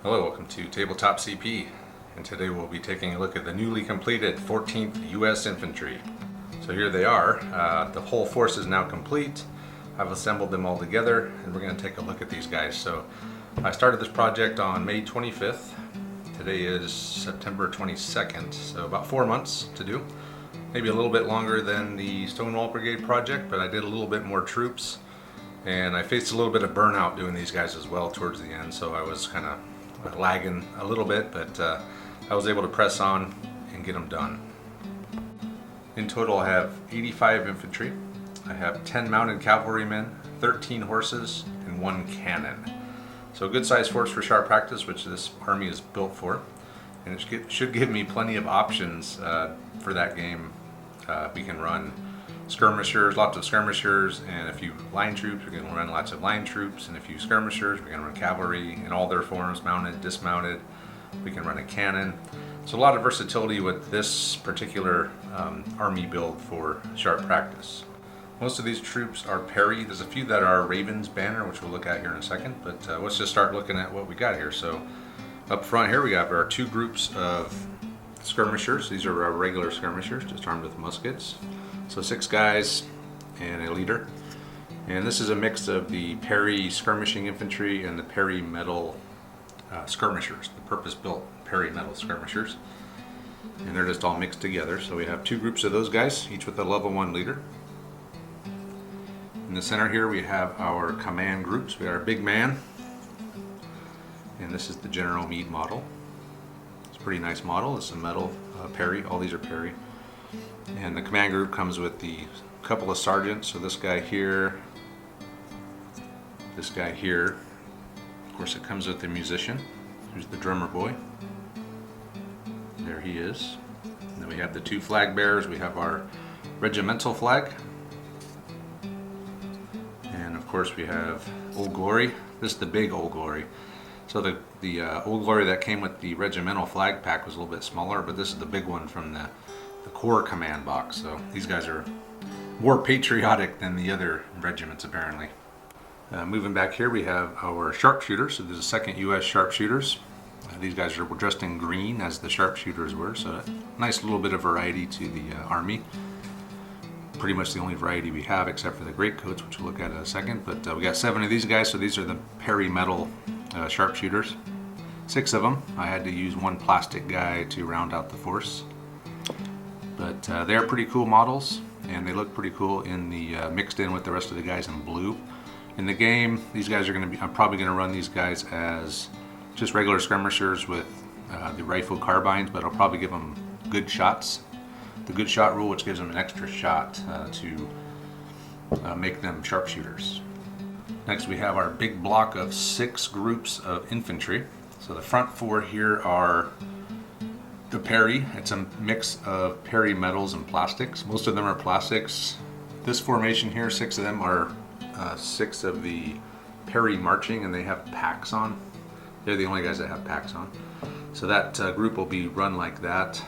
Hello, welcome to Tabletop CP, and today we'll be taking a look at the newly completed 14th U.S. Infantry. So here they are. The whole force is now complete. I've assembled them all together, and we're going to take a look at these guys. So I started this project on May 25th. Today is September 22nd, so about 4 months to do. Maybe a little bit longer than the Stonewall Brigade project, but I did a little bit more troops, and I faced a little bit of burnout doing these guys as well towards the end, so I was kind of lagging a little bit, but I was able to press on and get them done. In total I have 85 infantry, I have 10 mounted cavalrymen, 13 horses, and 1 cannon. So a good sized force for sharp practice, which this army is built for, and it should give me plenty of options for that game. We can run skirmishers, lots of skirmishers, and a few line troops. We're going to run lots of line troops and a few skirmishers. We're going to run cavalry in all their forms, mounted, dismounted. We can run a cannon. So a lot of versatility with this particular army build for sharp practice. Most of these troops are parry. There's a few that are Raven's banner, which we'll look at here in a second, but let's just start looking at what we got here. So up front here we have our 2 groups of skirmishers. These are our regular skirmishers, just armed with muskets. So 6 guys and a leader. And this is a mix of the parry skirmishing infantry and the parry metal skirmishers, the purpose-built parry metal skirmishers. And they're just all mixed together. So we have 2 groups of those guys, each with a level 1 leader. In the center here we have our command groups. We got our big man, and this is the General Meade model. It's a pretty nice model. It's a metal parry. All these are parry. And the command group comes with the couple of sergeants. So this guy here, this guy here. Of course, it comes with the musician, who's the drummer boy. There he is. And then we have the 2 flag bearers. We have our regimental flag. And of course we have Old Glory. This is the big Old Glory. So the Old Glory that came with the regimental flag pack was a little bit smaller, but this is the big one from the Corps command box. So these guys are more patriotic than the other regiments apparently. Moving back here we have our Sharpshooters. So there's a 2nd U.S. Sharpshooters. These guys are dressed in green as the Sharpshooters were, so a nice little bit of variety to the army. Pretty much the only variety we have except for the greatcoats, which we'll look at in a second. But we got 7 of these guys, so these are the parry metal Sharpshooters. 6 of them. I had to use 1 plastic guy to round out the force. But they're pretty cool models, and they look pretty cool in the mixed in with the rest of the guys in blue. In the game, these guys are going to be, I'm probably going to run these guys as just regular skirmishers with the rifle carbines, but I'll probably give them good shots. The good shot rule, which gives them an extra shot to make them sharpshooters. Next we have our big block of 6 groups of infantry. So the front 4 here are the parry. It's a mix of parry metals and plastics. Most of them are plastics. This formation here, 6 of them are 6 of the parry marching, and they have packs on. They're the only guys that have packs on. So that group will be run like that.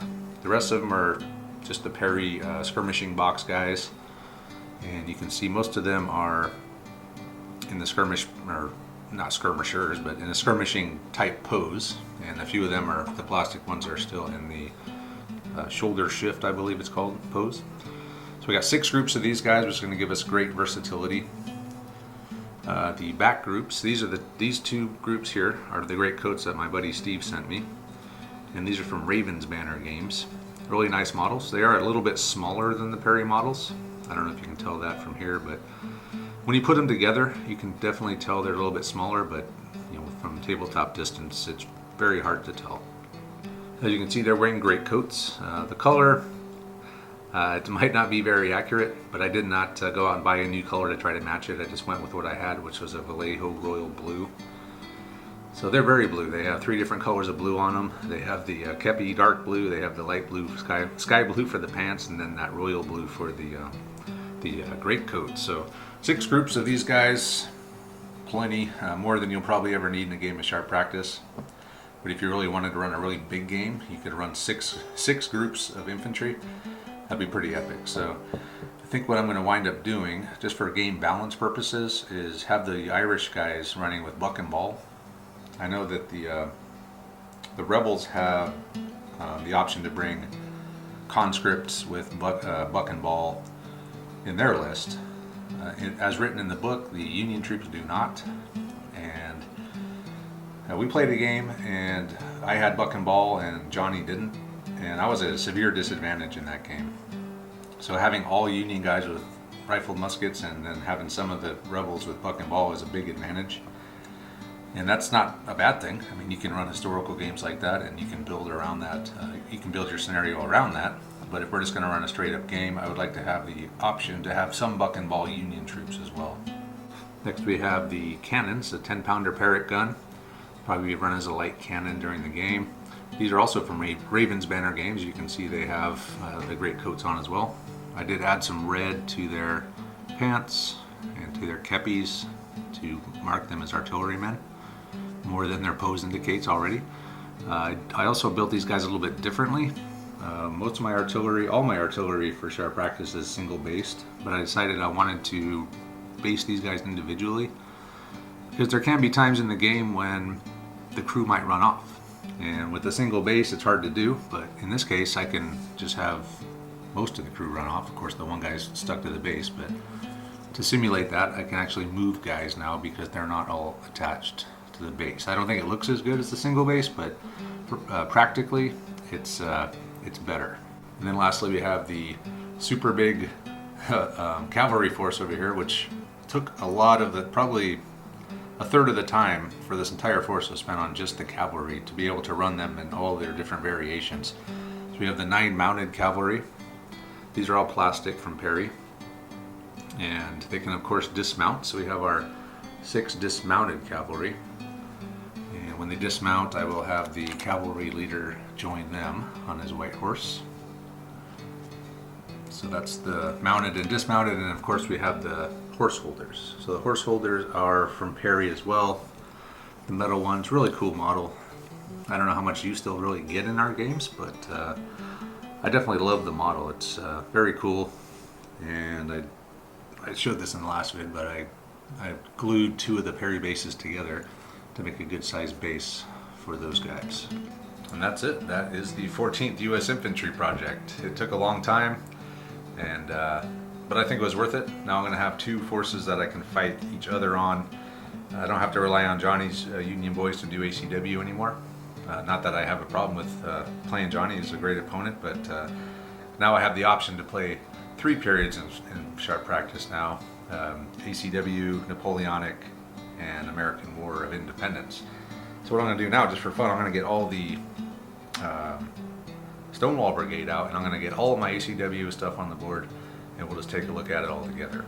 The rest of them are just the parry skirmishing box guys, and you can see most of them are in the skirmish, or not skirmishers, but in a skirmishing type pose, and a few of them are, the plastic ones are still in the shoulder shift, I believe it's called, pose. So we got 6 groups of these guys, which is going to give us great versatility. The back groups, these 2 groups here are the greatcoats that my buddy Steve sent me, and these are from Raven's banner games. Really nice models. They are a little bit smaller than the parry models. I don't know if you can tell that from here, but when you put them together, you can definitely tell they're a little bit smaller, but you know, from tabletop distance, it's very hard to tell. As you can see, they're wearing greatcoats. The color, it might not be very accurate, but I did not go out and buy a new color to try to match it. I just went with what I had, which was a Vallejo Royal Blue. So they're very blue. They have 3 different colors of blue on them. They have the Kepi dark blue, they have the light blue, sky blue for the pants, and then that royal blue for the greatcoat. So 6 groups of these guys, plenty, more than you'll probably ever need in a game of sharp practice. But if you really wanted to run a really big game, you could run six groups of infantry. That'd be pretty epic. So I think what I'm going to wind up doing, just for game balance purposes, is have the Irish guys running with buck and ball. I know that the The rebels have the option to bring conscripts with buck and ball in their list. As written in the book, the Union troops do not. And we played a game, and I had buck and ball, and Johnny didn't. And I was at a severe disadvantage in that game. So having all Union guys with rifled muskets and then having some of the rebels with buck and ball is a big advantage. And that's not a bad thing. I mean, you can run historical games like that, and you can build around that. You can build your scenario around that. But if we're just going to run a straight up game, I would like to have the option to have some buck and ball Union troops as well. Next we have the cannons, a 10-pounder Parrott gun. Probably run as a light cannon during the game. These are also from Ravens banner games. You can see they have the great coats on as well. I did add some red to their pants and to their kepis to mark them as artillerymen, more than their pose indicates already. I also built these guys a little bit differently. Most of my artillery, all my artillery for sharp practice is single based, but I decided I wanted to base these guys individually because there can be times in the game when the crew might run off. And with a single base, it's hard to do, but in this case, I can just have most of the crew run off. Of course, the one guy's stuck to the base, but to simulate that, I can actually move guys now because they're not all attached to the base. I don't think it looks as good as the single base, but practically, it's better. And then lastly, we have the super big cavalry force over here, which took a lot of the, probably a third of the time for this entire force was spent on just the cavalry to be able to run them in all their different variations. So we have the 9 mounted cavalry. These are all plastic from Perry, and they can of course dismount. So we have our 6 dismounted cavalry, and when they dismount, I will have the cavalry leader join them on his white horse. So that's the mounted and dismounted, and of course we have the horse holders. So the horse holders are from Perry as well. The metal ones, really cool model. I don't know how much you still really get in our games, but I definitely love the model. It's very cool, and I showed this in the last vid, but I glued 2 of the Perry bases together to make a good sized base for those guys. And that's it. That is the 14th U.S. Infantry project. It took a long time, and but I think it was worth it. Now I'm going to have 2 forces that I can fight each other on. I don't have to rely on Johnny's Union boys to do ACW anymore. Not that I have a problem with playing Johnny. He's a great opponent, but now I have the option to play 3 periods in sharp practice now. ACW, Napoleonic, and American War of Independence. So what I'm going to do now, just for fun, I'm going to get all the Stonewall Brigade out, and I'm going to get all of my ACW stuff on the board, and we'll just take a look at it all together.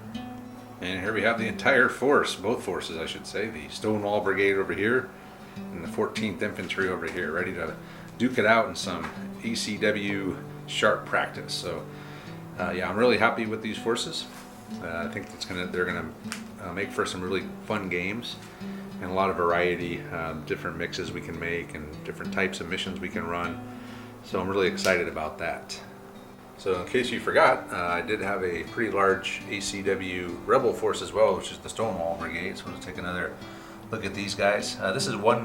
And here we have the entire force, both forces I should say, the Stonewall Brigade over here, and the 14th Infantry over here, ready to duke it out in some ACW sharp practice. So yeah, I'm really happy with these forces. I think they're gonna make for some really fun games and a lot of variety, different mixes we can make and different types of missions we can run. So I'm really excited about that. So in case you forgot, I did have a pretty large ACW rebel force as well, which is the Stonewall Brigade. So let's take another look at these guys.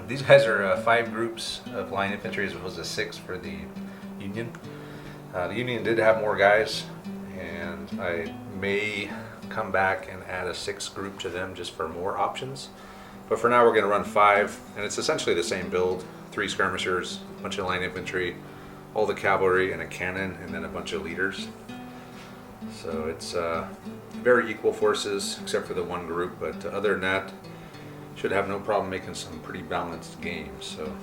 These guys are 5 groups of line infantry as opposed to 6 for the Union. The Union did have more guys, and I may come back and add a 6th group to them just for more options. But for now we're going to run 5, and it's essentially the same build. 3 skirmishers, a bunch of line infantry, all the cavalry, and a cannon, and then a bunch of leaders. So it's very equal forces except for the 1 group, but other than that, should have no problem making some pretty balanced games. So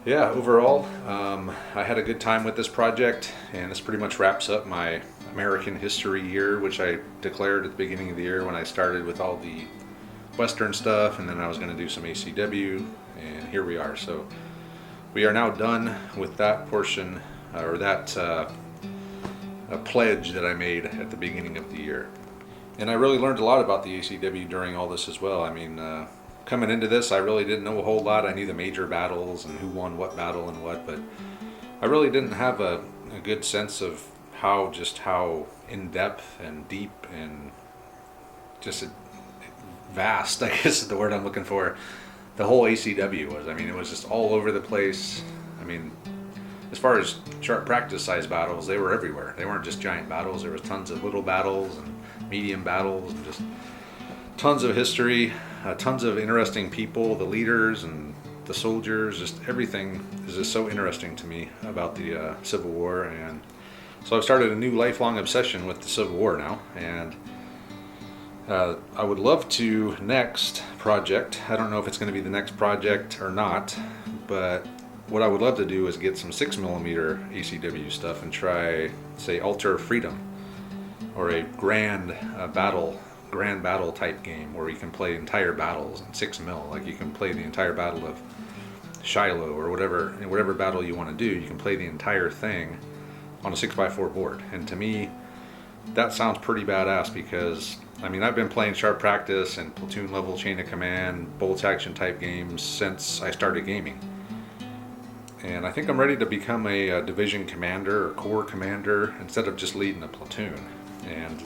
yeah, overall, I had a good time with this project, and this pretty much wraps up my American history year, which I declared at the beginning of the year when I started with all the Western stuff, and then I was going to do some ACW, and here we are. So we are now done with that portion, or that pledge that I made at the beginning of the year. And I really learned a lot about the ACW during all this as well. I mean, coming into this, I really didn't know a whole lot. I knew the major battles and who won what battle and what, but I really didn't have a good sense of how in-depth and deep and just vast, I guess is the word I'm looking for, the whole ACW was. I mean, it was just all over the place. I mean, as far as sharp practice size battles, they were everywhere. They weren't just giant battles. There was tons of little battles and medium battles and just tons of history, tons of interesting people, the leaders and the soldiers. Just everything is just so interesting to me about the Civil War. And so I've started a new lifelong obsession with the Civil War now. And I would love to next project. I don't know if it's going to be the next project or not, but what I would love to do is get some 6mm ACW stuff and try, say, Altar of Freedom, or a grand battle type game where you can play entire battles in 6mm. Like you can play the entire battle of Shiloh or whatever battle you want to do. You can play the entire thing on a 6x4 board. And to me, that sounds pretty badass because, I mean, I've been playing sharp practice and platoon level chain of command, bolt action type games since I started gaming. And I think I'm ready to become a division commander or corps commander instead of just leading a platoon. And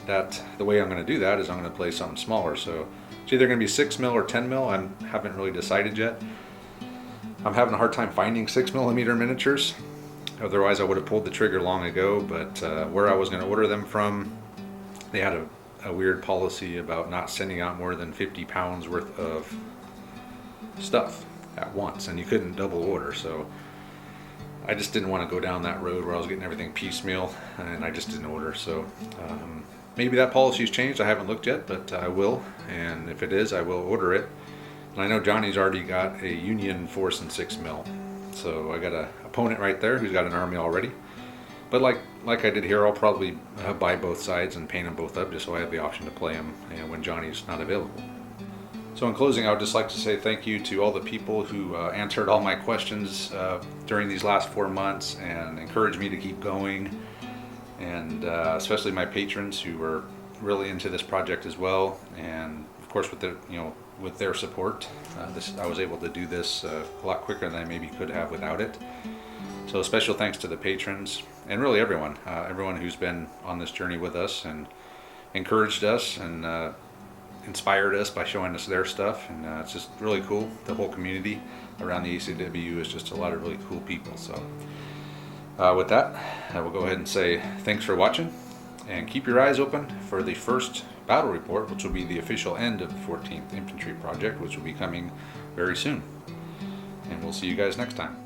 the way I'm going to do that is I'm going to play something smaller. So it's either going to be 6mm or 10mm. I haven't really decided yet. I'm having a hard time finding 6mm miniatures. Otherwise, I would have pulled the trigger long ago. But where I was going to order them from, they had a weird policy about not sending out more than 50 pounds worth of stuff at once, and you couldn't double order. So I just didn't want to go down that road where I was getting everything piecemeal, and I just didn't order. So maybe that policy's changed. I haven't looked yet, but I will. And if it is, I will order it. And I know Johnny's already got a Union force in 6mm. So I got an opponent right there who's got an army already. But like I did here, I'll probably buy both sides and paint them both up just so I have the option to play them when Johnny's not available. So in closing, I would just like to say thank you to all the people who answered all my questions during these last 4 months and encouraged me to keep going, and especially my patrons who were really into this project as well. And of course, with their support, I was able to do this a lot quicker than I maybe could have without it. So special thanks to the patrons and really everyone who's been on this journey with us and encouraged us and inspired us by showing us their stuff. And it's just really cool. The whole community around the ACW is just a lot of really cool people. So with that, I will go ahead and say thanks for watching, and keep your eyes open for the first battle report, which will be the official end of the 14th Infantry project, which will be coming very soon. And we'll see you guys next time.